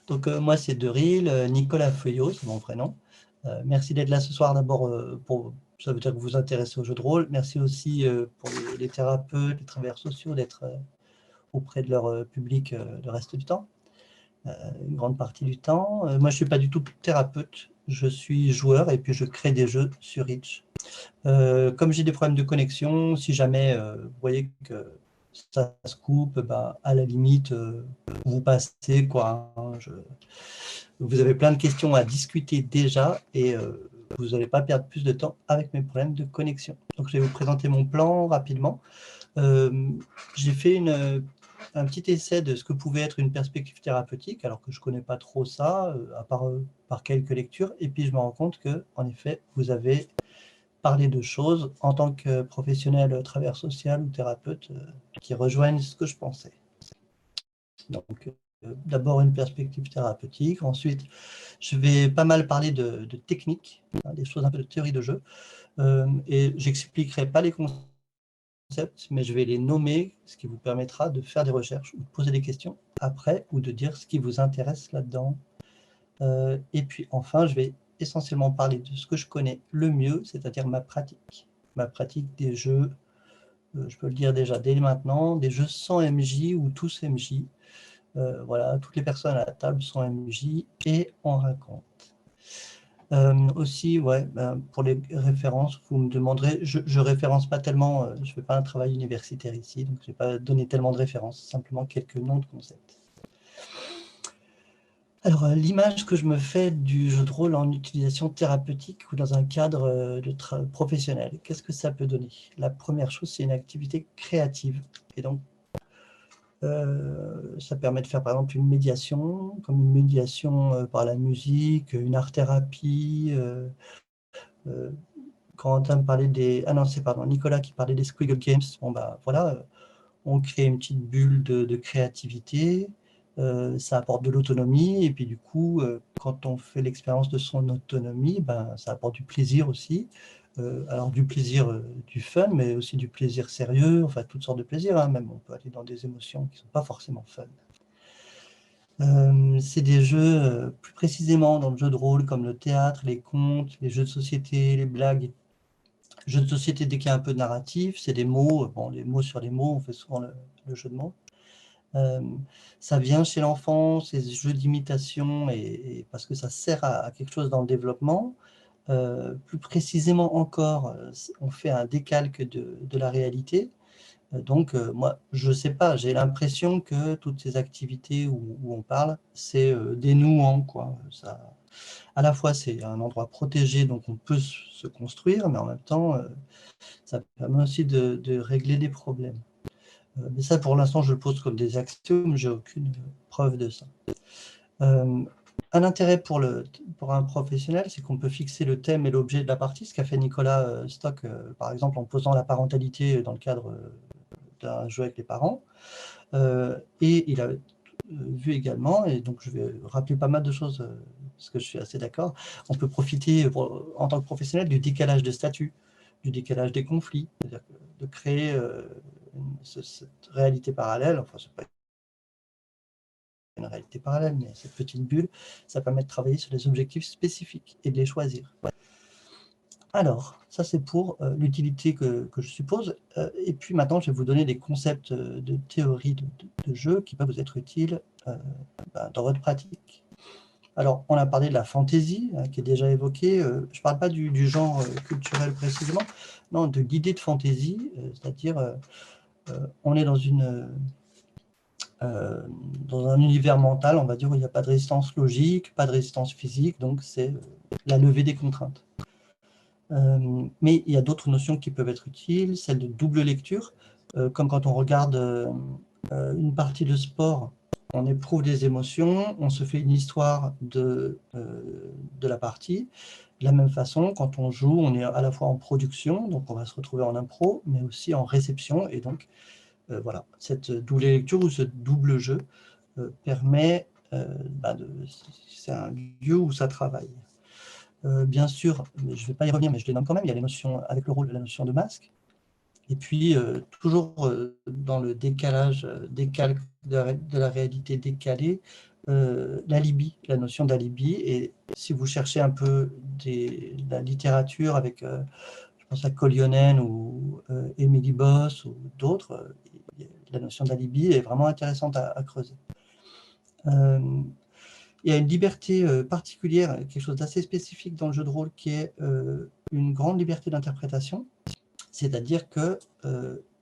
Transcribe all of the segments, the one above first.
Donc, moi, c'est Deril, Nicolas Feuillot, c'est mon prénom. Merci d'être là ce soir d'abord, ça veut dire que vous vous intéressez au jeu de rôle. Merci aussi pour les thérapeutes, les travailleurs sociaux d'être auprès de leur public le reste du temps, une grande partie du temps. Moi, je ne suis pas du tout thérapeute, je suis joueur et puis je crée des jeux sur Itch. Comme j'ai des problèmes de connexion, si jamais vous voyez que ça se coupe, bah, à la limite, vous passez, quoi. Hein, vous avez plein de questions à discuter déjà et vous n'allez pas perdre plus de temps avec mes problèmes de connexion. Donc, je vais vous présenter mon plan rapidement. J'ai fait un petit essai de ce que pouvait être une perspective thérapeutique, alors que je ne connais pas trop ça, à part par quelques lectures. Et puis, je me rends compte que, en effet, vous avez parlé de choses en tant que professionnel travailleur social ou thérapeute qui rejoignent ce que je pensais. Donc, d'abord une perspective thérapeutique. Ensuite, je vais pas mal parler de technique, hein, des choses un peu de théorie de jeu. Et j'expliquerai pas les concepts, mais je vais les nommer, ce qui vous permettra de faire des recherches ou de poser des questions après ou de dire ce qui vous intéresse là-dedans. Et puis enfin, je vais essentiellement parler de ce que je connais le mieux, c'est-à-dire ma pratique des jeux, je peux le dire déjà dès maintenant, des jeux sans MJ ou tous MJ. Voilà, toutes les personnes à la table sont MJ et on raconte. Aussi, ouais, pour les références, vous me demanderez, je référence pas tellement, je fais pas un travail universitaire ici, donc je vais pas donner tellement de références, simplement quelques noms de concepts. Alors, l'image que je me fais du jeu de rôle en utilisation thérapeutique ou dans un cadre professionnel, qu'est-ce que ça peut donner? La première chose, c'est une activité créative. Et donc, ça permet de faire par exemple une médiation, comme une médiation par la musique, une art-thérapie. Corentin me parlait des... Ah non, c'est pardon, Nicolas qui parlait des Squiggle Games. Bon, bah voilà, on crée une petite bulle de créativité, ça apporte de l'autonomie, et puis du coup, quand on fait l'expérience de son autonomie, ben, ça apporte du plaisir aussi. Alors du plaisir, du fun, mais aussi du plaisir sérieux, enfin toutes sortes de plaisirs, hein, même on peut aller dans des émotions qui ne sont pas forcément fun. C'est des jeux, plus précisément dans le jeu de rôle, comme le théâtre, les contes, les jeux de société, les blagues. Jeux de société, dès qu'il y a un peu de narratif, c'est des mots, bon, les mots sur les mots, on fait souvent le jeu de mots. Ça vient chez l'enfant, ces jeux d'imitation, et parce que ça sert à quelque chose dans le développement. Plus précisément encore, on fait un décalque de la réalité. Donc, moi, je ne sais pas, j'ai l'impression que toutes ces activités où on parle, c'est dénouant, quoi. Ça, à la fois, c'est un endroit protégé, donc on peut se construire, mais en même temps, ça permet aussi de régler des problèmes. Mais ça, pour l'instant, je le pose comme des axiomes, j'ai aucune preuve de ça. Un intérêt pour un professionnel, c'est qu'on peut fixer le thème et l'objet de la partie, ce qu'a fait Nicolas Stock, par exemple, en posant la parentalité dans le cadre d'un jeu avec les parents. Et il a vu également, et donc je vais rappeler pas mal de choses, parce que je suis assez d'accord, on peut profiter en tant que professionnel du décalage de statut, du décalage des conflits, c'est-à-dire de créer cette réalité parallèle, enfin c'est pas une réalité parallèle, mais cette petite bulle, ça permet de travailler sur des objectifs spécifiques et de les choisir. Alors, ça c'est pour l'utilité que je suppose. Et puis maintenant, je vais vous donner des concepts de théorie de jeu qui peuvent vous être utiles dans votre pratique. Alors, on a parlé de la fantaisie, qui est déjà évoquée. Je ne parle pas du genre culturel précisément, non, de l'idée de fantaisie, c'est-à-dire on est dans un univers mental, on va dire, où il n'y a pas de résistance logique, pas de résistance physique, donc c'est la levée des contraintes. Mais il y a d'autres notions qui peuvent être utiles, celle de double lecture, comme quand on regarde une partie de sport, on éprouve des émotions, on se fait une histoire de la partie. De la même façon, quand on joue, on est à la fois en production, donc on va se retrouver en impro, mais aussi en réception, et donc voilà, cette double lecture ou ce double jeu permet, c'est un lieu où ça travaille. Bien sûr, mais je ne vais pas y revenir, mais je les nomme quand même, il y a les notions, avec le rôle de la notion de masque, et puis toujours dans le décalage, décalque de la réalité décalée, l'alibi, la notion d'alibi. Et si vous cherchez un peu la littérature avec, je pense à Collionen ou Emily Boss ou d'autres, la notion d'alibi est vraiment intéressante à creuser. Il y a une liberté particulière, quelque chose d'assez spécifique dans le jeu de rôle qui est une grande liberté d'interprétation, c'est-à-dire que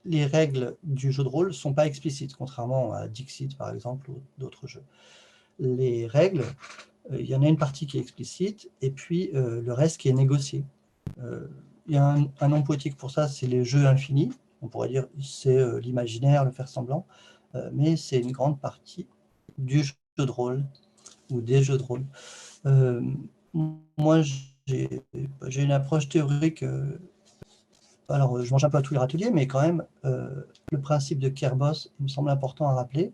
les règles du jeu de rôle ne sont pas explicites, contrairement à Dixit par exemple ou d'autres jeux. Les règles, il y en a une partie qui est explicite et puis le reste qui est négocié. Il y a un nom poétique pour ça, c'est les jeux infinis. On pourrait dire c'est l'imaginaire, le faire semblant, mais c'est une grande partie du jeu de rôle ou des jeux de rôle. Moi, j'ai une approche théorique. Alors, je mange un peu à tous les râteliers, mais quand même, le principe de Kerbos, il me semble important à rappeler.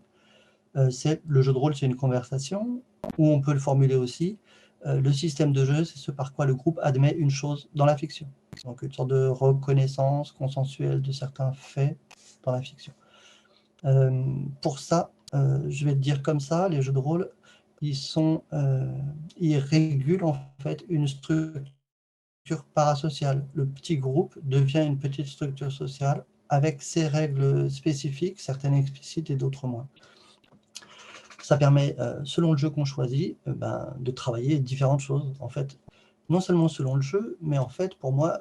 C'est le jeu de rôle, c'est une conversation, ou on peut le formuler aussi. Le système de jeu, c'est ce par quoi le groupe admet une chose dans la fiction. Donc, une sorte de reconnaissance consensuelle de certains faits dans la fiction. Pour ça, je vais le dire comme ça, les jeux de rôle, ils régulent en fait une structure parasociale. Le petit groupe devient une petite structure sociale avec ses règles spécifiques, certaines explicites et d'autres moins. Ça permet, selon le jeu qu'on choisit, de travailler différentes choses. En fait, non seulement selon le jeu, mais en fait, pour moi,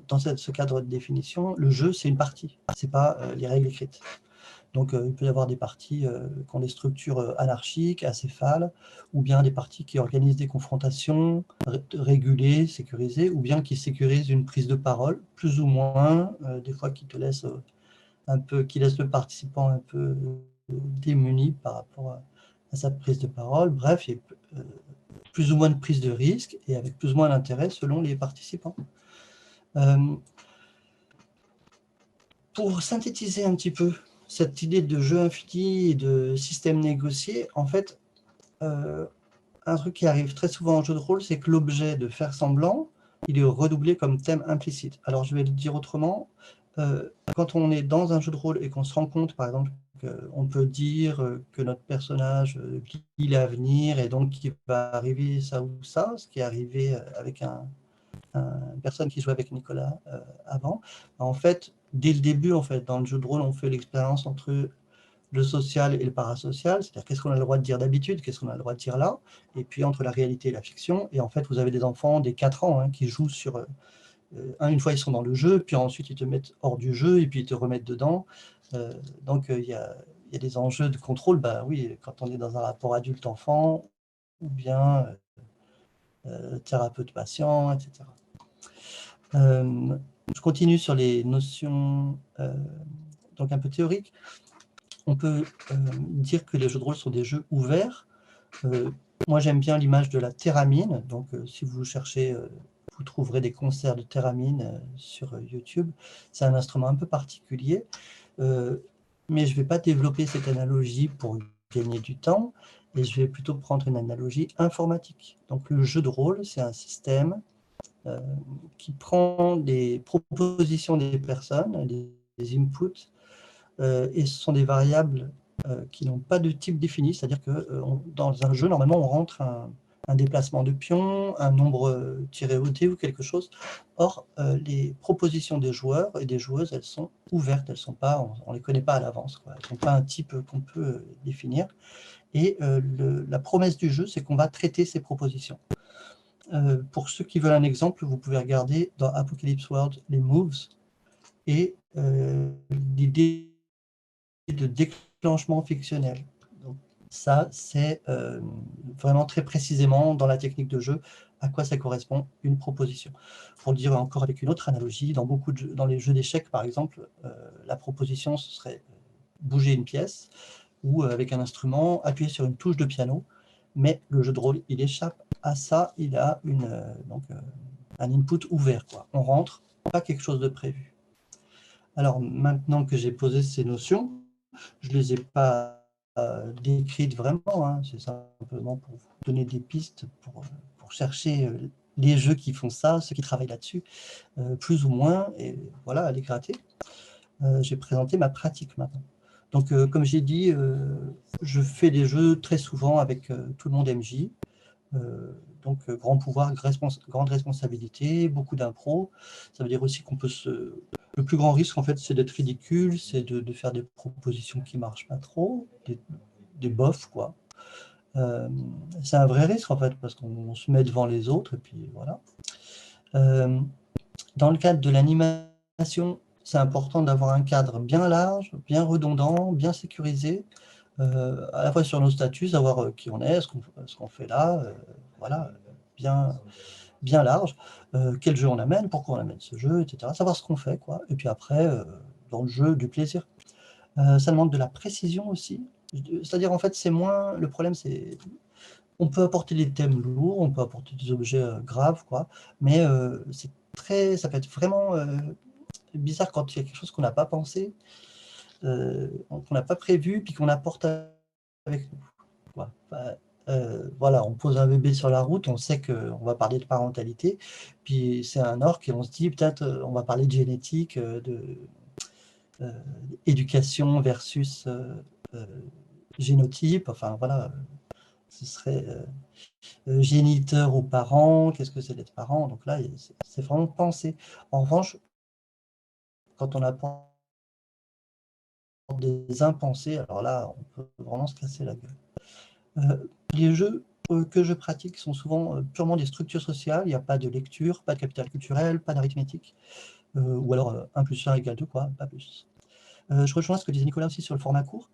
dans ce cadre de définition, le jeu, c'est une partie, c'est pas les règles écrites. Donc, il peut y avoir des parties qui ont des structures anarchiques, acéphales, ou bien des parties qui organisent des confrontations régulées, sécurisées, ou bien qui sécurisent une prise de parole, plus ou moins, des fois qui laissent le participant un peu démuni par rapport à sa prise de parole. Bref, il y a plus ou moins de prise de risque et avec plus ou moins d'intérêt selon les participants. Pour synthétiser un petit peu cette idée de jeu infini et de système négocié, en fait, un truc qui arrive très souvent en jeu de rôle, c'est que l'objet de faire semblant, il est redoublé comme thème implicite. Alors, je vais le dire autrement. Quand on est dans un jeu de rôle et qu'on se rend compte, par exemple, qu'on peut dire que notre personnage lit l'avenir et donc qu'il va arriver ça ou ça, ce qui est arrivé avec une personne qui jouait avec Nicolas avant. En fait, dès le début, en fait, dans le jeu de rôle, on fait l'expérience entre le social et le parasocial, c'est-à-dire qu'est-ce qu'on a le droit de dire d'habitude, qu'est-ce qu'on a le droit de dire là, et puis entre la réalité et la fiction. Et en fait, vous avez des enfants des 4 ans qui jouent sur... une fois, ils sont dans le jeu, puis ensuite, ils te mettent hors du jeu, et puis ils te remettent dedans. Donc, il y a des enjeux de contrôle, oui, quand on est dans un rapport adulte-enfant, ou bien thérapeute-patient, etc. Je continue sur les notions donc un peu théoriques. On peut dire que les jeux de rôle sont des jeux ouverts. Moi, j'aime bien l'image de la théramine. Donc, si vous cherchez, vous trouverez des concerts de théramine sur YouTube. C'est un instrument un peu particulier. Mais je ne vais pas développer cette analogie pour gagner du temps. Et je vais plutôt prendre une analogie informatique. Donc, le jeu de rôle, c'est un système qui prend des propositions des personnes, des inputs, et ce sont des variables qui n'ont pas de type défini, c'est-à-dire que dans un jeu, normalement, on rentre un déplacement de pion, un nombre tiré au dé ou quelque chose. Or, les propositions des joueurs et des joueuses, elles sont ouvertes, elles sont pas, on ne les connaît pas à l'avance, elles ne sont pas un type qu'on peut définir. Et la promesse du jeu, c'est qu'on va traiter ces propositions. Pour ceux qui veulent un exemple, vous pouvez regarder dans Apocalypse World les moves et l'idée de déclenchement fictionnel. Donc, ça, c'est vraiment très précisément dans la technique de jeu à quoi ça correspond une proposition. Pour le dire encore avec une autre analogie, dans les jeux d'échecs, par exemple, la proposition, ce serait bouger une pièce ou avec un instrument, appuyer sur une touche de piano, mais le jeu de rôle, il échappe à ça, il a un input ouvert, quoi. On rentre, pas quelque chose de prévu. Alors maintenant que j'ai posé ces notions, je ne les ai pas décrites vraiment, c'est simplement pour vous donner des pistes, pour chercher les jeux qui font ça, ceux qui travaillent là-dessus, plus ou moins, et voilà, aller gratter. J'ai présenté ma pratique maintenant. Donc, comme j'ai dit, je fais des jeux très souvent avec tout le monde MJ. Donc, grand pouvoir, grande responsabilité, beaucoup d'impro. Ça veut dire aussi qu'on peut se... Le plus grand risque, en fait, c'est d'être ridicule, c'est de faire des propositions qui ne marchent pas trop, des bofs, quoi. C'est un vrai risque, en fait, parce qu'on se met devant les autres, et puis voilà. Dans le cadre de l'animation, c'est important d'avoir un cadre bien large, bien redondant, bien sécurisé, à la fois sur nos statuts, savoir qui on est, ce qu'on fait là, voilà, bien large, quel jeu on amène, pourquoi on amène ce jeu, etc. Savoir ce qu'on fait, quoi. Et puis après, dans le jeu, du plaisir. Ça demande de la précision aussi. C'est-à-dire, en fait, c'est moins... Le problème, c'est... On peut apporter des thèmes lourds, on peut apporter des objets graves, quoi, mais ça peut être vraiment bizarre quand il y a quelque chose qu'on n'a pas pensé, qu'on n'a pas prévu, puis qu'on apporte avec nous, quoi. Enfin, voilà, on pose un bébé sur la route, on sait qu'on va parler de parentalité, puis c'est un orque et on se dit peut-être on va parler de génétique, de éducation versus génotype, enfin voilà, ce serait géniteur ou parent, qu'est-ce que c'est d'être parent? Donc là, c'est vraiment pensé. En revanche, quand on apprend des impensés, alors là, on peut vraiment se casser la gueule. Les jeux que je pratique sont souvent purement des structures sociales, il n'y a pas de lecture, pas de capital culturel, pas d'arithmétique, ou alors 1 plus 1 égale 2, quoi, pas plus. Je rejoins ce que disait Nicolas aussi sur le format court.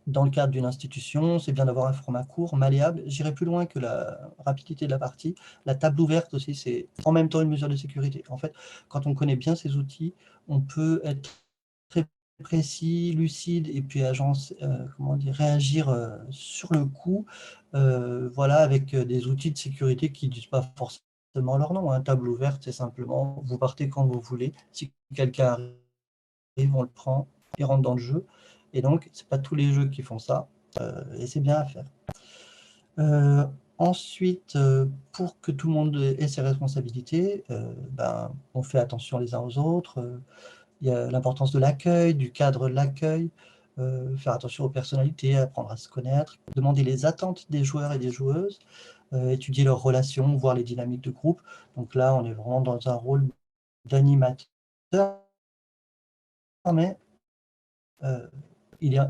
Dans le cadre d'une institution, c'est bien d'avoir un format court, malléable. J'irai plus loin que la rapidité de la partie. La table ouverte aussi, c'est en même temps une mesure de sécurité. En fait, quand on connaît bien ces outils, on peut être très précis, lucide, et puis comment dire, réagir sur le coup, voilà, avec des outils de sécurité qui ne disent pas forcément leur nom. Hein. Table ouverte, c'est simplement, vous partez quand vous voulez. Si quelqu'un arrive, on le prend, il rentre dans le jeu. Et donc, c'est pas tous les jeux qui font ça, et c'est bien à faire. Ensuite, pour que tout le monde ait ses responsabilités, on fait attention les uns aux autres. Il y a l'importance de l'accueil, du cadre de l'accueil, faire attention aux personnalités, apprendre à se connaître, demander les attentes des joueurs et des joueuses, étudier leurs relations, voir les dynamiques de groupe. Donc là, on est vraiment dans un rôle d'animateur, mais j'ai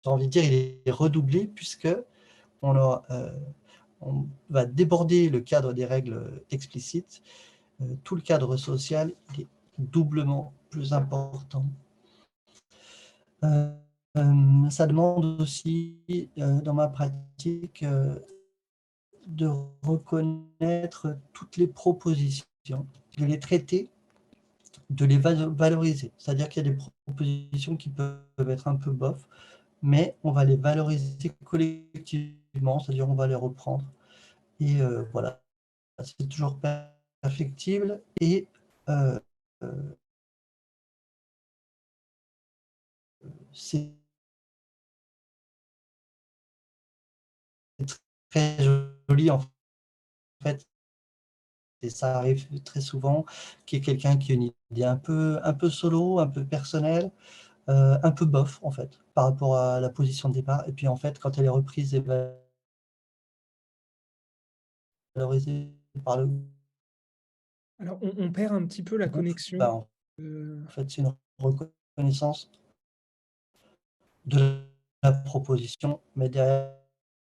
envie de dire, il est redoublé puisque on va déborder le cadre des règles explicites. Tout le cadre social est doublement plus important. Ça demande aussi, dans ma pratique, de reconnaître toutes les propositions, de les traiter, de les valoriser. C'est-à-dire qu'il y a des propositions qui peuvent être un peu bof, mais on va les valoriser collectivement, c'est-à-dire on va les reprendre. Et voilà, c'est toujours perfectible et euh, c'est très joli en fait. Et ça arrive très souvent qu'il y ait quelqu'un qui a une idée un peu solo, un peu personnelle, un peu bof en fait, par rapport à la position de départ. Et puis en fait, quand elle est reprise et valorisée par le Alors, on perd un petit peu la groupe, connexion. en Euh, fait, c'est une reconnaissance de la proposition, mais derrière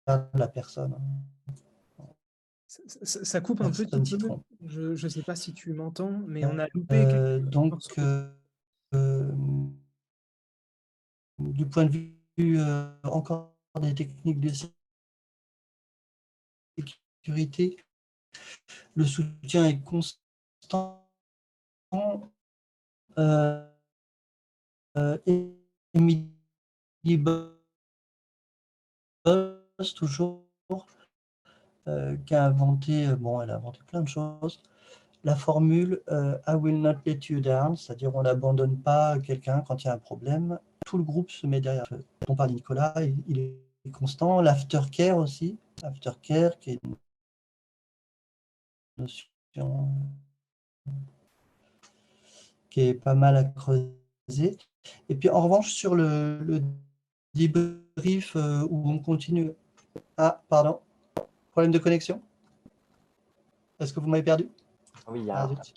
la personne. ça coupe un petit Personne peu. s'y trompe. Je ne sais pas si tu m'entends, mais on a loupé quelques Donc, morceaux. du point de vue encore des techniques de sécurité, le soutien est constant. Euh, Emily Boss, toujours, qui a inventé, bon, elle a inventé plein de choses. La formule I will not let you down, c'est-à-dire on n'abandonne pas quelqu'un quand il y a un problème. Tout le groupe se met derrière. On parle de Nicolas, il est constant. L'aftercare aussi, l'aftercare qui est une notion qui est pas mal à creuser. Et puis en revanche, sur le débrief où on continue. Ah, pardon. Problème de connexion? Est-ce que vous m'avez perdu? Oui, il y Ah, a zut.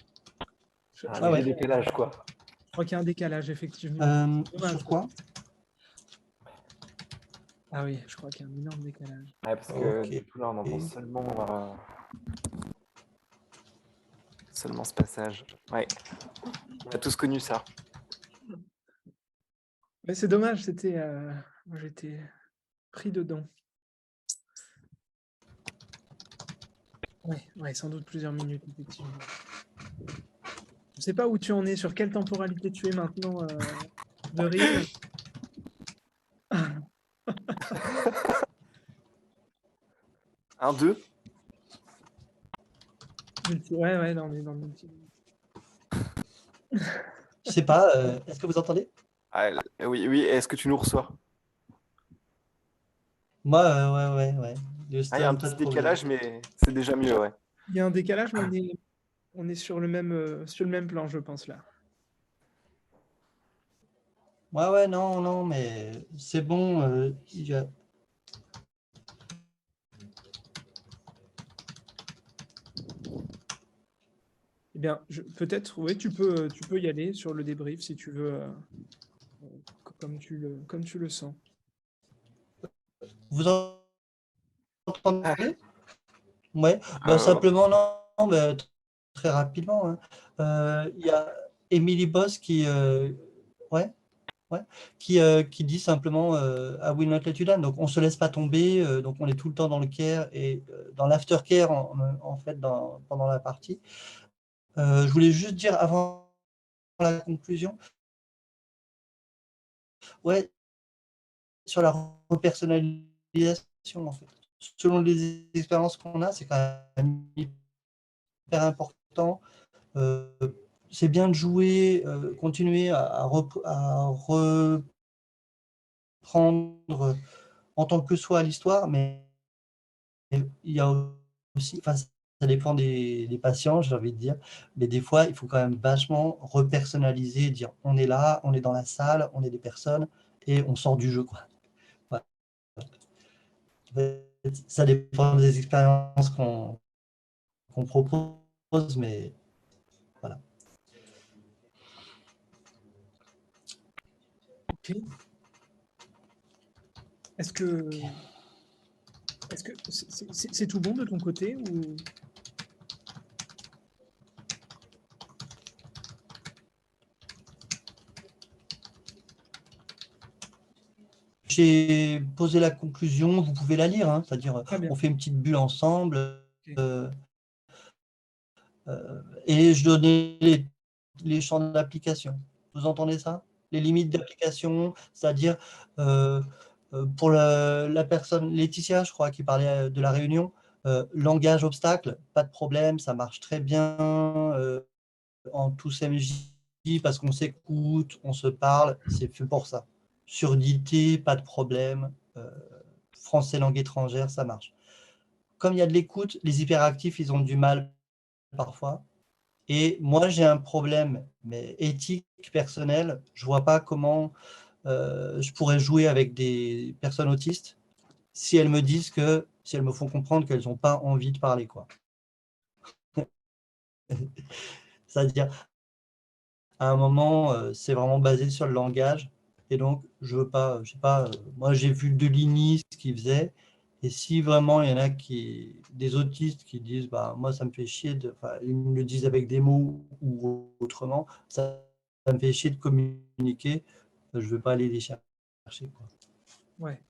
un Ah ouais. léger décalage, quoi. Je crois qu'il y a un décalage, effectivement. Dommage. Sur quoi? Ah oui, je crois qu'il y a un énorme décalage. Ouais, parce que Ok. du coup, là, on entend seulement ce passage. Ouais, on a tous connu ça. Mais c'est dommage, moi j'étais pris dedans. Ouais, sans doute plusieurs minutes, effectivement. Je ne sais pas où tu en es, sur quelle temporalité tu es maintenant de rythme. Un, deux. Ouais, dans le petit. Je sais pas, est-ce que vous entendez? Ah, oui, est-ce que tu nous reçois? Moi, ouais. Ah, il y a un petit décalage, mais c'est déjà mieux, ouais. Il y a un décalage, mais on est sur le même plan, je pense, là. Ouais, non, mais c'est bon. Eh bien, peut-être, oui, tu peux y aller sur le débrief si tu veux, comme tu le sens. Vous entendez? Ouais, simplement, non, très rapidement. Il y a Emily Boss qui dit simplement I will not let you down. Donc, on ne se laisse pas tomber. Donc, on est tout le temps dans le care et dans l'aftercare, en fait, pendant la partie. Je voulais juste dire avant la conclusion, ouais, sur la repersonnalisation, en fait. Selon les expériences qu'on a, c'est quand même hyper important. C'est bien de jouer, continuer à reprendre en tant que soi l'histoire, mais il y a aussi, enfin, ça dépend des patients, j'ai envie de dire, mais des fois, il faut quand même vachement repersonnaliser, dire on est là, on est dans la salle, on est des personnes et on sort du jeu, quoi. Voilà. Ça dépend des expériences qu'on propose, mais voilà. Ok. Est-ce que c'est tout bon de ton côté ou... J'ai posé la conclusion, vous pouvez la lire, hein, c'est-à-dire bien. on fait une petite bulle ensemble Ok. et je donnais les champs d'application. Vous entendez ça? Les limites d'application, c'est-à-dire pour la personne Laetitia, je crois, qui parlait de la réunion, langage obstacle, pas de problème, ça marche très bien en tous MJ parce qu'on s'écoute, on se parle, c'est fait pour ça. Surdité, pas de problème. Français langue étrangère, ça marche. Comme il y a de l'écoute, les hyperactifs, ils ont du mal parfois. Et moi, j'ai un problème, mais éthique, personnel. Je ne vois pas comment je pourrais jouer avec des personnes autistes si elles me disent que, si elles me font comprendre qu'elles n'ont pas envie de parler, quoi. C'est-à-dire, à un moment, c'est vraiment basé sur le langage. Et donc, je veux pas, je sais pas, moi j'ai vu de l'INI ce qu'ils faisaient. Et si vraiment il y en a des autistes qui disent, bah, moi ça me fait chier, ils me le disent avec des mots ou autrement, ça me fait chier de communiquer, je ne veux pas aller les chercher, quoi. Ouais.